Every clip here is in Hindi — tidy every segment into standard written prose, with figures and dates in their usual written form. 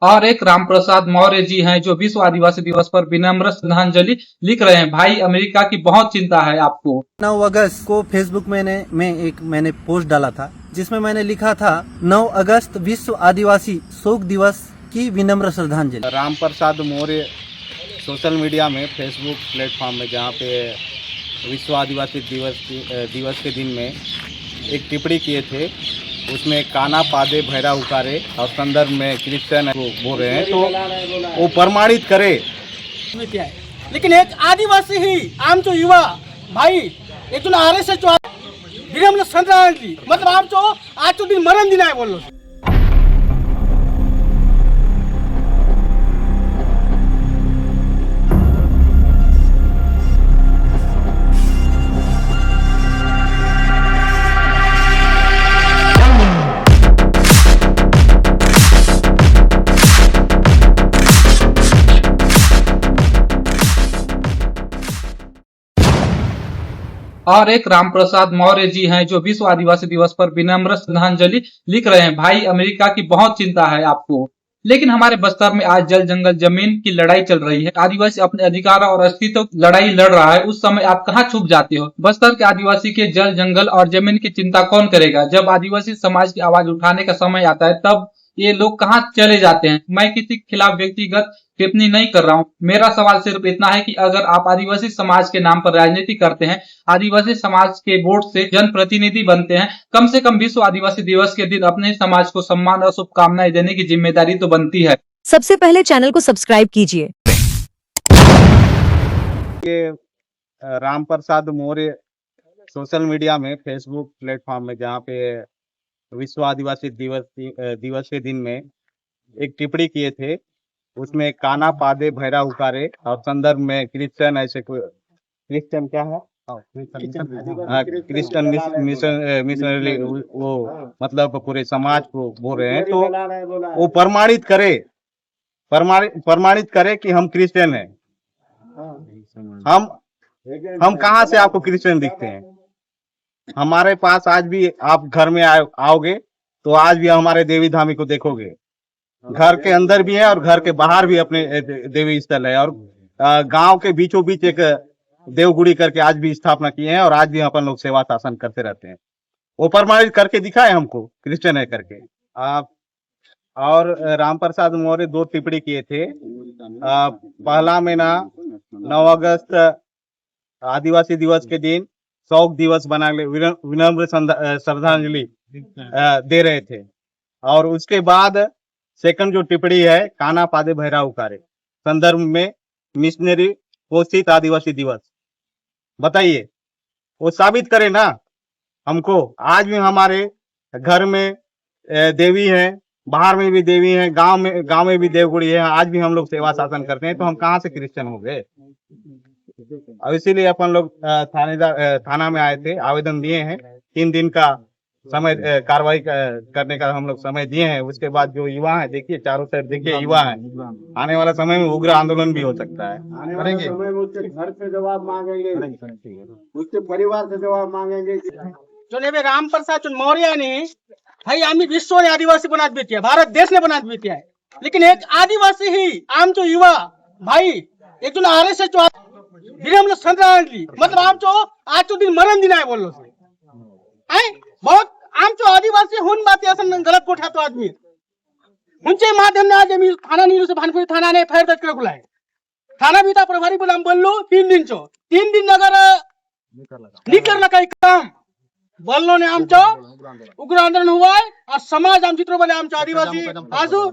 और एक रामप्रसाद मौर्य जी हैं जो विश्व आदिवासी दिवस पर विनम्र श्रद्धांजलि लिख रहे हैं। भाई, अमेरिका की बहुत चिंता है आपको। 9 अगस्त को फेसबुक मैंने पोस्ट डाला था जिसमें मैंने लिखा था 9 अगस्त विश्व आदिवासी शोक दिवस की विनम्र श्रद्धांजलि। रामप्रसाद मौर्य सोशल मीडिया में फेसबुक प्लेटफॉर्म में जहाँ पे विश्व आदिवासी दिवस के दिन में एक टिप्पणी किए थे, उसमें काना पादे भैरा उकारे और संदर्भ में क्रिश्चियन बोल रहे हैं, तो वो प्रमाणित करे। लेकिन एक आदिवासी ही आमचो युवा भाई एक RSS विनम्र श्रद्धांजलि मतलब आमचो आजचो दिन मरण दिन आहे बोललो। और एक रामप्रसाद मौर्य जी हैं जो विश्व आदिवासी दिवस पर विनम्र श्रद्धांजलि लिख रहे हैं। भाई, अमेरिका की बहुत चिंता है आपको। लेकिन हमारे बस्तर में आज जल जंगल जमीन की लड़ाई चल रही है। आदिवासी अपने अधिकार और अस्तित्व लड़ाई लड़ रहा है, उस समय आप कहाँ छुप जाते हो? बस्तर के आदिवासी के जल जंगल और जमीन की चिंता कौन करेगा? जब आदिवासी समाज की आवाज उठाने का समय आता है तब ये लोग कहाँ चले जाते हैं? मैं किसी के खिलाफ व्यक्तिगत टिप्पणी नहीं कर रहा हूँ। मेरा सवाल सिर्फ इतना है कि अगर आप आदिवासी समाज के नाम पर राजनीति करते हैं, आदिवासी समाज के वोट से जनप्रतिनिधि बनते हैं, कम से कम विश्व आदिवासी दिवस के दिन अपने समाज को सम्मान और शुभकामनाएं देने की जिम्मेदारी तो बनती है। सबसे पहले चैनल को सब्सक्राइब कीजिए। रामप्रसाद मौर्य सोशल मीडिया में फेसबुक प्लेटफॉर्म में जहाँ पे विश्व आदिवासी दिवस के दिन में एक टिप्पणी किए थे, उसमें काना पादे भैरा उकारे और संदर्भ में क्रिश्चियन क्रिश्चियन क्या है क्रिश्चियन मिशनरी वो मतलब पूरे समाज को बोल रहे हैं, तो वो प्रमाणित करे कि हम क्रिश्चियन हैं। हम कहाँ से आपको क्रिश्चियन दिखते हैं? हमारे पास आज भी आप घर में आओगे तो आज भी हमारे देवी धामी को देखोगे। घर के अंदर भी है और घर के बाहर भी अपने देवी स्थल है, और गांव के बीचों बीच एक देवगुड़ी करके आज भी स्थापना किए हैं, और आज भी अपन लोग सेवा शासन करते रहते हैं। वो प्रमाणित करके दिखाए हमको क्रिश्चियन है करके। और रामप्रसाद मौर्य 2 टिप्पणी किए थे। पहला महीना 9 अगस्त आदिवासी दिवस के दिन शोक दिवस बना विनम्र श्रद्धांजलि दे रहे थे, और उसके बाद सेकंड जो टिप्पणी है काना पादे भैरा उकारे संदर्भ में मिशनरी घोषित आदिवासी दिवस। बताइए, वो साबित करे ना हमको। आज भी हमारे घर में देवी है, बाहर में भी देवी है, गांव में भी देवगुड़ी है, आज भी हम लोग सेवा शासन करते हैं, तो हम कहाँ से क्रिश्चियन हो गए? और इसीलिए अपन लोग थाना में आए थे, आवेदन दिए हैं। 3 दिन का समय कार्रवाई करने का हम लोग समय दिए हैं। उसके बाद जो युवा है, देखिए चारों साइड देखिए युवा है, आने वाला समय में उग्र आंदोलन भी हो सकता है। करेंगे, उसके घर से जवाब मांगेंगे, उसके परिवार से जवाब मांगेंगे। जो रामप्रसाद मौर्य ने भाई आम्ही विश्व आदिवासी बनात बेती है, भारत देश ने बनात बेती है। लेकिन एक आदिवासी ही आमचो युवा भाई एक RSS विनम्र श्रद्धांजलि मतलब आमचो आजचो दिन मरण दिन आहे बोललो है। बहुत आमचो आदिवासी होऊन बात असं गलत को ठातो आदमी उनके माध्यम ने आज मी थाना नीरू से भानपुरी थाना ने फायर दर्ज करा है। थाना भी था प्रभारी बोला हम बोललो 3 दिन अगर नहीं करना काही काम बोललो ने आमचो उग्र आंदोलन हुआ है, और समाज आम चित्रों वाले आमचो आदिवासी आजू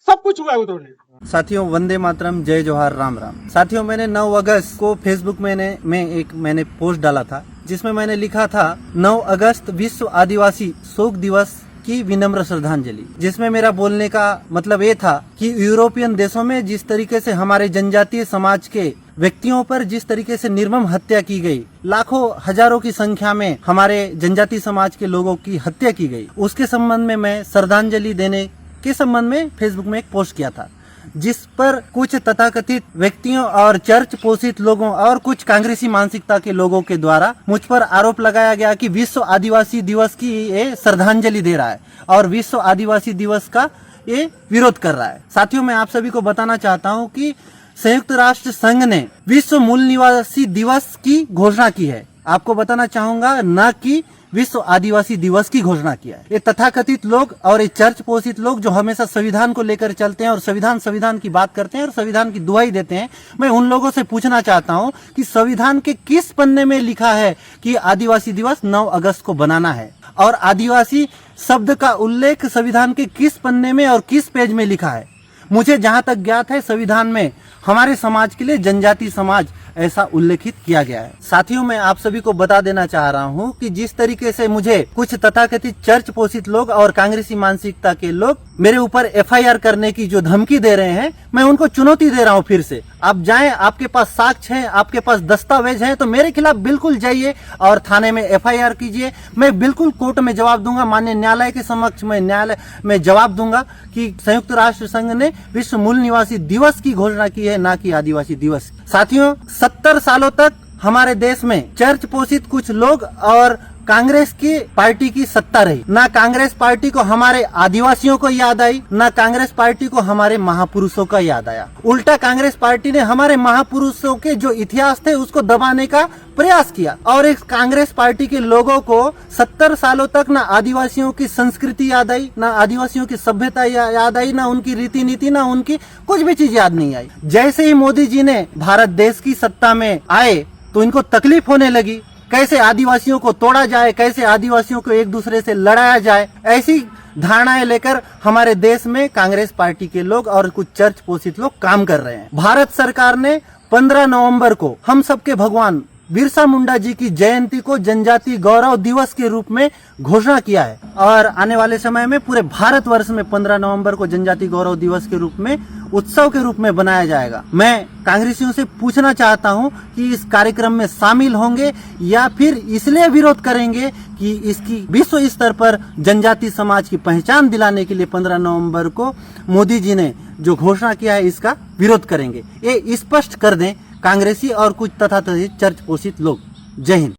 सब कुछ हुआ है उधर। साथियों, वंदे मातरम, जय जोहार, राम राम। साथियों, मैंने 9 अगस्त को फेसबुक मैंने पोस्ट डाला था जिसमें मैंने लिखा था 9 अगस्त विश्व आदिवासी शोक दिवस की विनम्र श्रद्धांजलि, जिसमें मेरा बोलने का मतलब ये था कि यूरोपियन देशों में जिस तरीके से हमारे जनजातीय समाज के व्यक्तियों पर जिस तरीके से निर्मम हत्या की गई, लाखों हजारों की संख्या में हमारे जनजातीय समाज के लोगों की हत्या की गई, उसके संबंध में मैं श्रद्धांजलि देने के संबंध में फेसबुक में एक पोस्ट किया था। जिस पर कुछ तथाकथित व्यक्तियों और चर्च पोषित लोगों और कुछ कांग्रेसी मानसिकता के लोगों के द्वारा मुझ पर आरोप लगाया गया कि विश्व आदिवासी दिवस की ये श्रद्धांजलि दे रहा है और विश्व आदिवासी दिवस का ये विरोध कर रहा है। साथियों, मैं आप सभी को बताना चाहता हूं कि संयुक्त राष्ट्र संघ ने विश्व मूल निवासी दिवस की घोषणा की है। आपको बताना चाहूंगा न कि विश्व आदिवासी दिवस की घोषणा किया है। ये तथाकथित लोग और ये चर्च पोषित लोग जो हमेशा संविधान को लेकर चलते हैं और संविधान की बात करते हैं और संविधान की दुहाई देते हैं, मैं उन लोगों से पूछना चाहता हूं कि संविधान के किस पन्ने में लिखा है कि आदिवासी दिवस 9 अगस्त को बनाना है और आदिवासी शब्द का उल्लेख संविधान के किस पन्ने में और किस पेज में लिखा है। मुझे जहां तक ज्ञात है संविधान में हमारे समाज के लिए जनजाति समाज ऐसा उल्लेखित किया गया है। साथियों, मैं आप सभी को बता देना चाह रहा हूं कि जिस तरीके से मुझे कुछ तथाकथित चर्च पोषित लोग और कांग्रेसी मानसिकता के लोग मेरे ऊपर एफआईआर करने की जो धमकी दे रहे हैं, मैं उनको चुनौती दे रहा हूं फिर से। आप जाएं, आपके पास साक्ष्य हैं, आपके पास दस्तावेज हैं, तो मेरे खिलाफ बिल्कुल जाइए और थाने में एफआईआर कीजिए। मैं बिल्कुल कोर्ट में जवाब दूंगा, माननीय न्यायालय के समक्ष मैं न्यायालय में जवाब दूंगा कि संयुक्त राष्ट्र संघ ने विश्व मूल निवासी दिवस की घोषणा की है, ना कि आदिवासी दिवस। साथियों, 70 सालों तक हमारे देश में चर्च पोषित कुछ लोग और कांग्रेस की पार्टी की सत्ता रही। ना कांग्रेस पार्टी को हमारे आदिवासियों को याद आई, ना कांग्रेस पार्टी को हमारे महापुरुषों का याद आया। उल्टा कांग्रेस पार्टी ने हमारे महापुरुषों के जो इतिहास थे उसको दबाने का प्रयास किया और इस कांग्रेस पार्टी के लोगों को 70 सालों तक ना आदिवासियों की संस्कृति याद आई, ना आदिवासियों की सभ्यता याद आई, ना उनकी रीति नीति, ना उनकी कुछ भी चीज याद नहीं आई। जैसे ही मोदी जी ने भारत देश की सत्ता में आए तो इनको तकलीफ होने लगी, कैसे आदिवासियों को तोड़ा जाए, कैसे आदिवासियों को एक दूसरे से लड़ाया जाए, ऐसी धारणाएं लेकर हमारे देश में कांग्रेस पार्टी के लोग और कुछ चर्च पोषित लोग काम कर रहे हैं। भारत सरकार ने 15 नवंबर को हम सबके भगवान बिरसा मुंडा जी की जयंती को जनजाति गौरव दिवस के रूप में घोषणा किया है और आने वाले समय में पूरे भारतवर्ष में 15 नवंबर को जनजाति गौरव दिवस के रूप में उत्सव के रूप में बनाया जाएगा। मैं कांग्रेसियों से पूछना चाहता हूं कि इस कार्यक्रम में शामिल होंगे या फिर इसलिए विरोध करेंगे कि इसकी विश्व स्तर पर जनजाति समाज की पहचान दिलाने के लिए 15 नवंबर को मोदी जी ने जो घोषणा किया है इसका विरोध करेंगे। ये स्पष्ट कर दें कांग्रेसी और कुछ तथाकथित चर्च पोषित लोग। जय हिंद।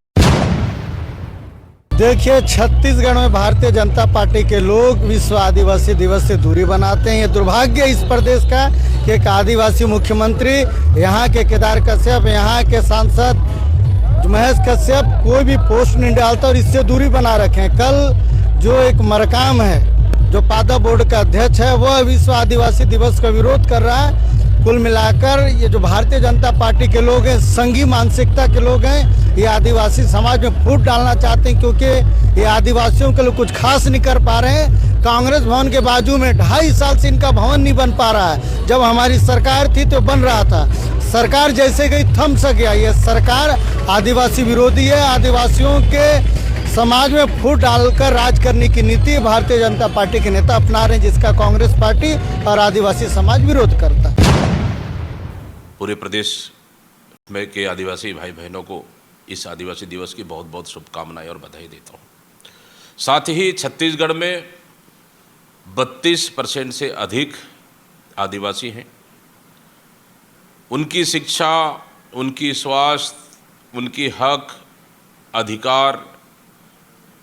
देखिए, छत्तीसगढ़ में भारतीय जनता पार्टी के लोग विश्व आदिवासी दिवस से दूरी बनाते हैं। ये दुर्भाग्य इस प्रदेश का कि एक आदिवासी मुख्यमंत्री, यहाँ के केदार कश्यप, यहाँ के सांसद महेश कश्यप कोई भी पोस्ट नहीं डालता और इससे दूरी बना रखे हैं। कल जो एक मरकाम है, जो पादा बोर्ड का अध्यक्ष है, वह विश्व आदिवासी दिवस का विरोध कर रहा है। कुल मिलाकर ये जो भारतीय जनता पार्टी के लोग हैं, संघी मानसिकता के लोग हैं, ये आदिवासी समाज में फूट डालना चाहते हैं क्योंकि ये आदिवासियों के लिए कुछ खास नहीं कर पा रहे हैं। कांग्रेस भवन के बाजू में 2.5 साल से इनका भवन नहीं बन पा रहा है। जब हमारी सरकार थी तो बन रहा था, सरकार जैसे गई थम सा गया। ये सरकार आदिवासी विरोधी है, आदिवासियों के समाज में फूट डालकर राज करने की नीति भारतीय जनता पार्टी के नेता अपना रहे हैं, जिसका कांग्रेस पार्टी और आदिवासी समाज विरोध करता है। पूरे प्रदेश में के आदिवासी भाई बहनों को इस आदिवासी दिवस की बहुत बहुत शुभकामनाएं और बधाई देता हूं। साथ ही छत्तीसगढ़ में 32% से अधिक आदिवासी हैं। उनकी शिक्षा, उनकी स्वास्थ्य, उनकी हक, अधिकार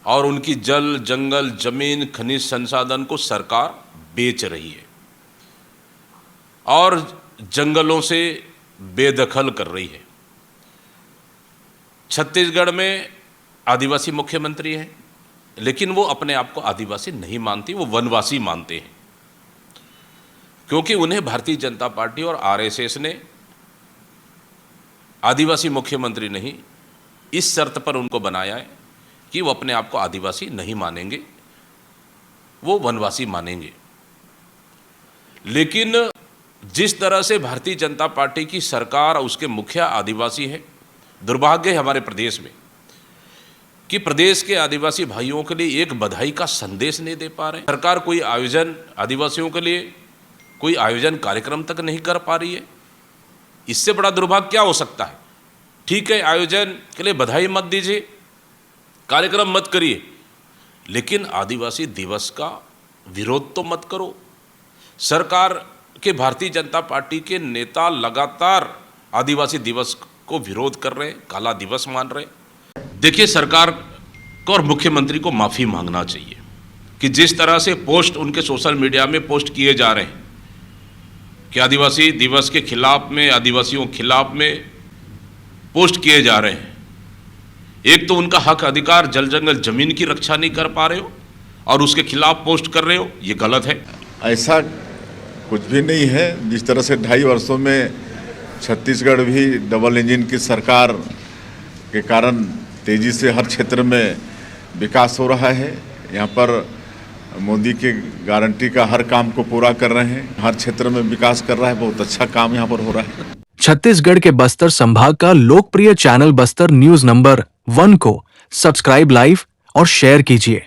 और उनकी जल, जंगल, जमीन, खनिज संसाधन को सरकार बेच रही है और जंगलों से बेदखल कर रही है। छत्तीसगढ़ में आदिवासी मुख्यमंत्री हैं, लेकिन वो अपने आप को आदिवासी नहीं मानती, वो वनवासी मानते हैं, क्योंकि उन्हें भारतीय जनता पार्टी और आरएसएस ने आदिवासी मुख्यमंत्री नहीं, इस शर्त पर उनको बनाया है कि वो अपने आप को आदिवासी नहीं मानेंगे, वो वनवासी मानेंगे। लेकिन जिस तरह से भारतीय जनता पार्टी की सरकार और उसके मुखिया आदिवासी हैं, दुर्भाग्य है हमारे प्रदेश में कि प्रदेश के आदिवासी भाइयों के लिए एक बधाई का संदेश नहीं दे पा रहे। सरकार कोई आयोजन आदिवासियों के लिए, कोई आयोजन कार्यक्रम तक नहीं कर पा रही है। इससे बड़ा दुर्भाग्य क्या हो सकता है? ठीक है, आयोजन के लिए बधाई मत दीजिए, कार्यक्रम मत करिए, लेकिन आदिवासी दिवस का विरोध तो मत करो। सरकार कि भारतीय जनता पार्टी के नेता लगातार आदिवासी दिवस को विरोध कर रहे हैं, काला दिवस मान रहे हैं। देखिए, सरकार को और मुख्यमंत्री को माफ़ी मांगना चाहिए कि जिस तरह से पोस्ट उनके सोशल मीडिया में पोस्ट किए जा रहे हैं कि आदिवासी दिवस के खिलाफ में, आदिवासियों के खिलाफ में पोस्ट किए जा रहे हैं। एक तो उनका हक अधिकार जल जंगल जमीन की रक्षा नहीं कर पा रहे हो और उसके खिलाफ पोस्ट कर रहे हो, ये गलत है। ऐसा कुछ भी नहीं है। जिस तरह से 2.5 वर्षों में छत्तीसगढ़ भी डबल इंजन की सरकार के कारण तेजी से हर क्षेत्र में विकास हो रहा है। यहाँ पर मोदी के गारंटी का हर काम को पूरा कर रहे हैं, हर क्षेत्र में विकास कर रहा है। बहुत अच्छा काम यहाँ पर हो रहा है। छत्तीसगढ़ के बस्तर संभाग का लोकप्रिय चैनल बस्तर न्यूज नंबर 1 को सब्सक्राइब, लाइव और शेयर कीजिए।